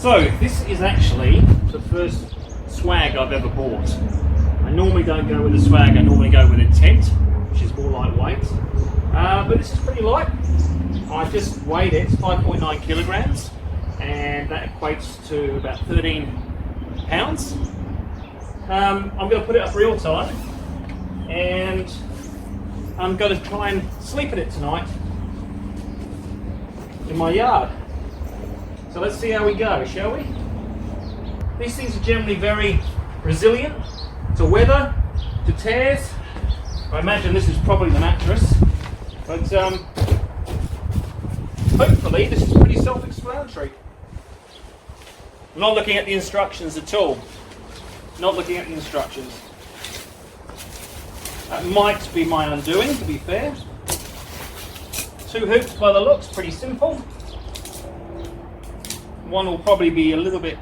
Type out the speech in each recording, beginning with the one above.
So this is actually the first swag I've ever bought. I normally don't go with a swag, I normally go with a tent, which is more lightweight. But this is pretty light. I just weighed it, it's 5.9 kilograms, and that equates to about 13 pounds. I'm going to put it up real tight, and I'm going to try and sleep in it tonight in my yard. So let's see how we go, shall we? These things are generally very resilient to weather, to tears. I imagine this is probably the mattress, but hopefully this is pretty self-explanatory. I'm not looking at the instructions at all. Not looking at the instructions. That might be my undoing, to be fair. 2 hoops by the looks, pretty simple. One will probably be a little bit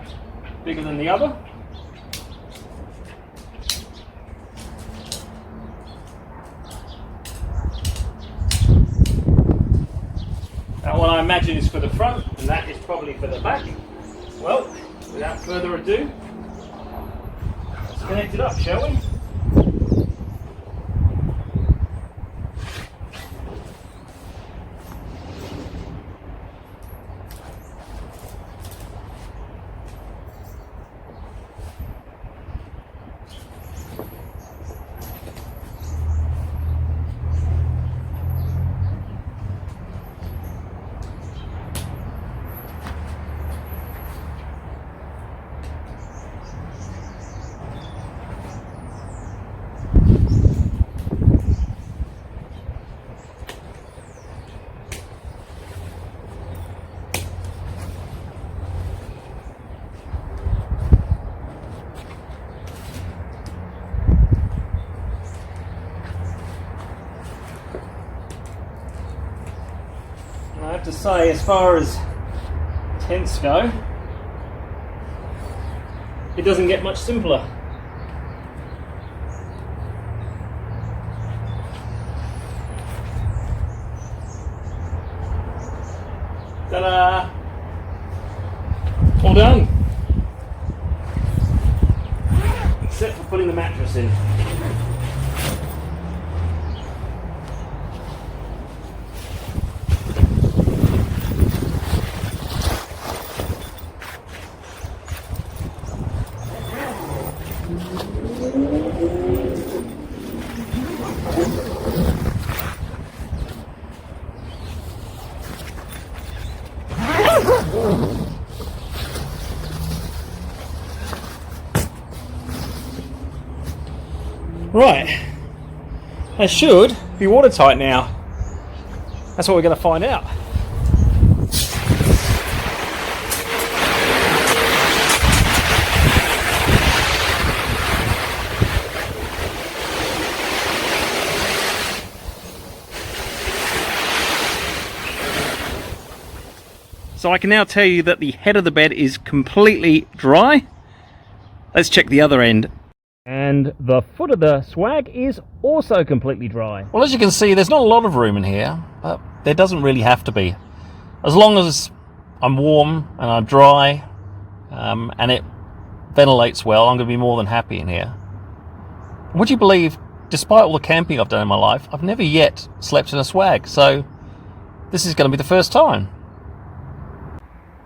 bigger than the other. That one I imagine is for the front, and that is probably for the back. Well, without further ado, let's connect it up, shall we? I have to say, as far as tents go, it doesn't get much simpler. Ta-da! All done. Except for putting the mattress in. Right, that should be watertight now. That's what we're going to find out. So I can now tell you that the head of the bed is completely dry. Let's check the other end. And the foot of the swag is also completely dry. Well, as you can see, there's not a lot of room in here, but there doesn't really have to be. As long as I'm warm and I'm dry, and it ventilates well, I'm going to be more than happy in here. Would you believe, despite all the camping I've done in my life, I've never yet slept in a swag, so this is going to be the first time.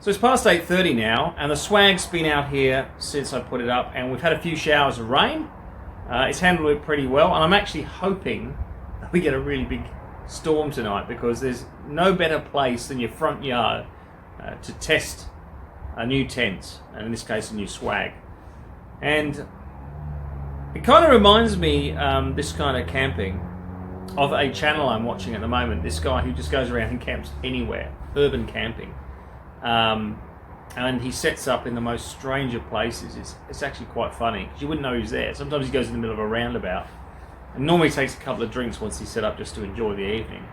So it's past 8:30 now, and the swag's been out here since I put it up, and we've had a few showers of rain. It's handled it pretty well, and I'm actually hoping we get a really big storm tonight, because there's no better place than your front yard to test a new tent, and in this case a new swag. And it kind of reminds me, this kind of camping, of a channel I'm watching at the moment. This guy who just goes around and camps anywhere, urban camping. And he sets up in the most stranger places. It's actually quite funny, because you wouldn't know he's there. Sometimes he goes in the middle of a roundabout, and normally takes a couple of drinks once he's set up just to enjoy the evening.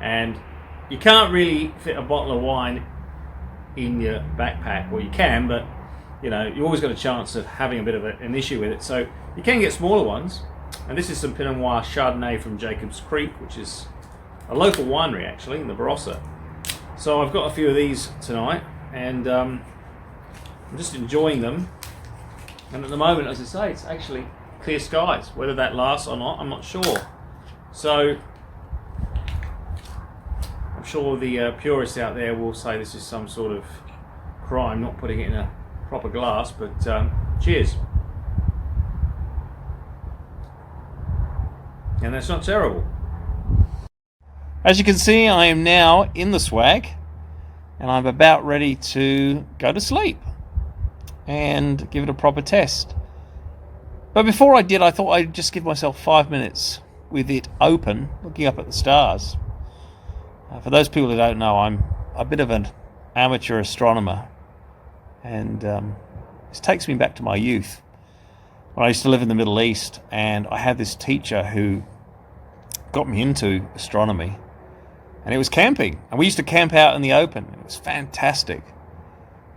And you can't really fit a bottle of wine in your backpack, well you can, but you know, you always got a chance of having a bit of an issue with it. So you can get smaller ones, and this is some Pinot Noir Chardonnay from Jacobs Creek, which is a local winery actually in the Barossa. So I've got a few of these tonight, and I'm just enjoying them. And at the moment, as I say, it's actually clear skies. Whether that lasts or not, I'm not sure. So I'm sure the purists out there will say this is some sort of crime, not putting it in a proper glass, but cheers. And that's not terrible. As you can see, I am now in the swag, and I'm about ready to go to sleep and give it a proper test. But before I did, I thought I'd just give myself 5 minutes with it open, looking up at the stars. For those people who don't know, I'm a bit of an amateur astronomer, and this takes me back to my youth when I used to live in the Middle East, and I had this teacher who got me into astronomy, and it was camping, and we used to camp out in the open. It was fantastic.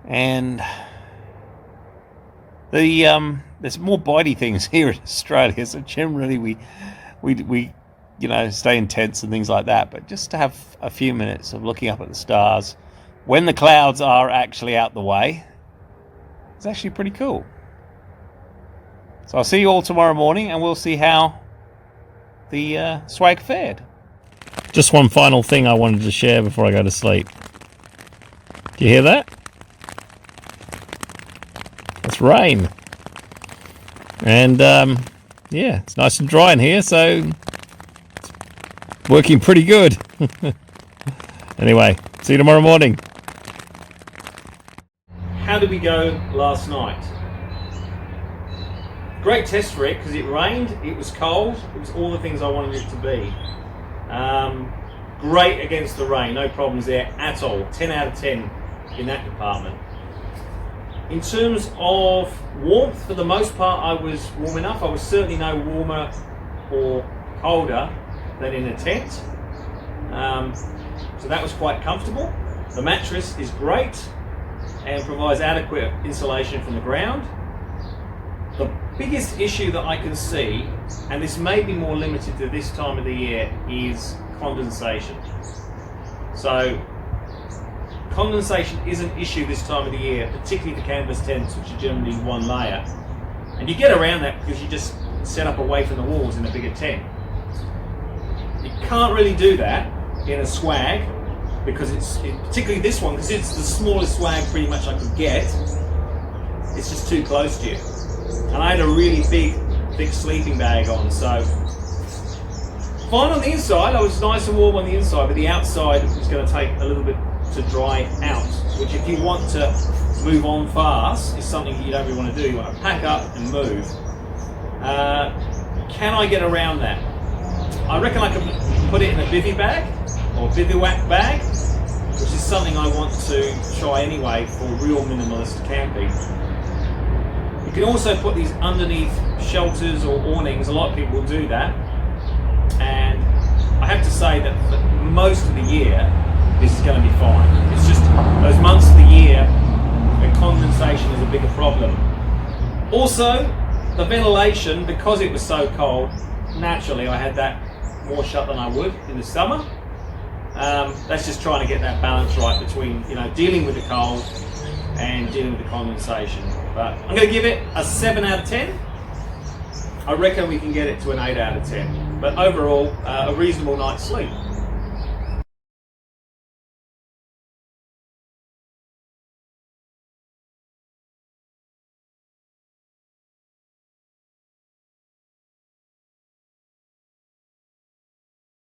And there's more bitey things here in Australia, so generally we stay in tents and things like that, but just to have a few minutes of looking up at the stars when the clouds are actually out the way, it's actually pretty cool. So I'll see you all tomorrow morning, and we'll see how the swag fared. Just one final thing I wanted to share before I go to sleep. Do you hear that? It's rain. And yeah, it's nice and dry in here, so it's working pretty good. Anyway, see you tomorrow morning. How did we go last night? Great test for it because it rained, it was cold, it was all the things I wanted it to be. Great against the rain, no problems there at all. 10 out of 10 in that department. In terms of warmth, for the most part I was warm enough. I was certainly no warmer or colder than in a tent. So that was quite comfortable. The mattress is great and provides adequate insulation from the ground. The biggest issue that I can see, and this may be more limited to this time of the year, is condensation. So condensation is an issue this time of the year, particularly the canvas tents, which are generally one layer. And you get around that because you just set up away from the walls in a bigger tent. You can't really do that in a swag because particularly this one, because it's the smallest swag pretty much I could get. It's just too close to you. And I had a really big, thick sleeping bag on, so fine on the inside. I was nice and warm on the inside, but the outside was going to take a little bit to dry out, which if you want to move on fast is something that you don't really want to do. You want to pack up and move. Can I get around that? I reckon I can put it in a bivy bag or bivouac bag, which is something I want to try anyway for real minimalist camping. You can also put these underneath shelters or awnings. A lot of people will do that, and I have to say that for most of the year this is going to be fine. It's just those months of the year where condensation is a bigger problem. Also, the ventilation, because it was so cold, naturally I had that more shut than I would in the summer. That's just trying to get that balance right between dealing with the cold and dealing with the condensation. But I'm going to give it a 7 out of 10. I reckon we can get it to an 8 out of 10. But overall, a reasonable night's sleep.